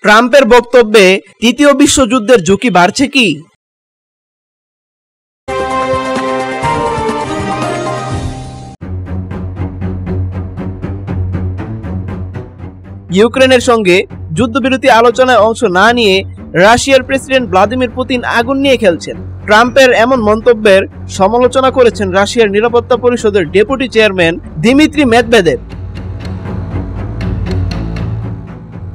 ট্রাম্পের বক্তব্যে তৃতীয় বিশ্বযুদ্ধের ঝুঁকি বাড়ছে কি? ইউক্রেনের সঙ্গে যুদ্ধবিরতি আলোচনায় অংশ না নিয়ে রাশিয়ার প্রেসিডেন্ট ভ্লাদিমির পুতিন আগুন নিয়ে খেলছেন। ট্রাম্পের এমন মন্তব্যের সমালোচনা করেছেন রাশিয়ার নিরাপত্তা পরিষদের ডেপুটি চেয়ারম্যান দিমিত্রি মেদভেদেভ।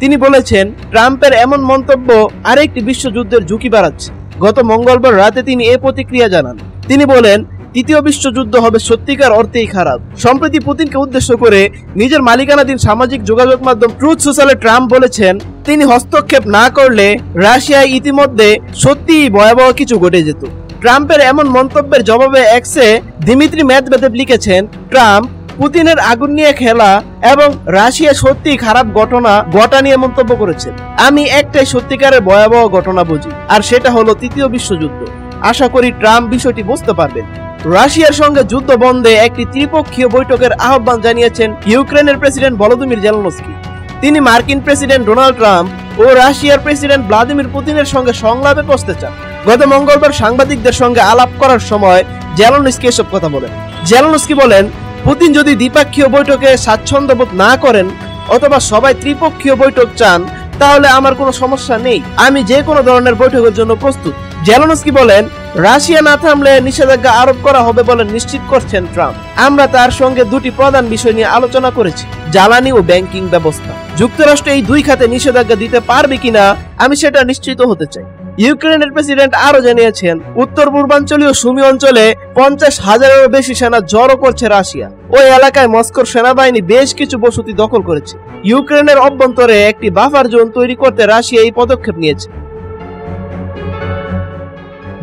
তিনি বলেছেন, ট্রাম্পের এমন মন্তব্য আরেকটি বিশ্বযুদ্ধের ঝুঁকি বাড়াচ্ছে। গত মঙ্গলবার রাতে তিনি এ প্রতিক্রিয়া জানান। তিনি বলেন, তৃতীয় বিশ্বযুদ্ধ হবে সত্যিকার অর্থেই খারাপ। সম্প্রতি পুতিনকে উদ্দেশ্য করে নিজের মালিকানাধীন সামাজিক যোগাযোগ মাধ্যম ট্রুথ সোশ্যালে ট্রাম্প বলেছেন, তিনি হস্তক্ষেপ না করলে রাশিয়ায় ইতিমধ্যে সত্যিই ভয়াবহ কিছু ঘটে যেত। ট্রাম্পের এমন মন্তব্যের জবাবে এক্সে দিমিত্রি মেদভেদেভ লিখেছেন, ট্রাম্প পুতিনের আগুন নিয়ে খেলা এবং রাশিয়া সত্যিই খারাপ ঘটা নিয়ে মন্তব্য করেছেন। আমি একটাই সত্যিকারের ভয়াবহ ঘটনা বুঝি, আর সেটা হলো তৃতীয় বিশ্বযুদ্ধ। আশা করি ট্রাম্প বিষয়টি বুঝতে পারবেন। রাশিয়ার সঙ্গে যুদ্ধ বন্ধে একটি ত্রিপক্ষীয় বৈঠকের আহ্বান জানিয়েছেন ইউক্রেনের প্রেসিডেন্ট ভলোদিমির জেলেনস্কি। তিনি মার্কিন প্রেসিডেন্ট ডোনাল্ড ট্রাম্প ও রাশিয়ার প্রেসিডেন্ট ভ্লাদিমির পুতিনের সঙ্গে সংলাপে বসতে চান। গত মঙ্গলবার সাংবাদিকদের সঙ্গে আলাপ করার সময় জেলেনস্কি এসব কথা বলেন। জেলেনস্কি বলেন, পুতিন যদি দ্বিপক্ষীয় বৈঠকে স্বাচ্ছন্দ্য বোধ না করেন অথবা সবাই ত্রিপক্ষীয় বৈঠক চান, তাহলে আমার কোনো সমস্যা নেই। আমি যে কোনো ধরনের বৈঠকের জন্য প্রস্তুত। জেলেনস্কি বলেন, রাশিয়া না থামলে নিষেধাজ্ঞা আরোপ করা হবে বলে নিশ্চিত করছেন ট্রাম্প। আমরা তার সঙ্গে দুটি প্রধান বিষয় নিয়ে আলোচনা করেছি, জ্বালানি ও ব্যাংকিং ব্যবস্থা। যুক্তরাষ্ট্র এই দুই খাতে নিষেধাজ্ঞা দিতে পারবে কিনা আমি সেটা নিশ্চিত হতে চাই। ইউক্রেনের প্রেসিডেন্ট আরো জানিয়েছেন, উত্তর পূর্বাঞ্চলীয় সুমি অঞ্চলে 50,000-এরও বেশি সেনা জড়ো করছে রাশিয়া। ওই এলাকায় মস্কোর সেনাবাহিনী বেশ কিছু বসতি দখল করেছে। ইউক্রেনের অভ্যন্তরে একটি বাফার জোন তৈরি করতে রাশিয়া এই পদক্ষেপ নিয়েছে।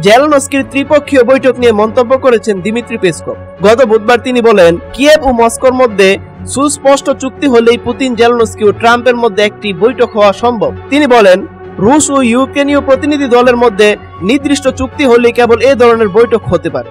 জেলেনস্কির ত্রিপক্ষীয় বৈঠক নিয়ে মন্তব্য করেছেন দিমিত্রি পেসকভ। গত বুধবার তিনি বলেন, কিয়েভ ও মস্কোর মধ্যে সুস্পষ্ট চুক্তি হলেই পুতিন, জেলেনস্কি ও ট্রাম্পের মধ্যে একটি বৈঠক হওয়া সম্ভব। তিনি বলেন, রুশ ও ইউক্রেনীয় প্রতিনিধি দলের মধ্যে নির্দিষ্ট চুক্তি হলেই কেবল এ ধরনের বৈঠক হতে পারে।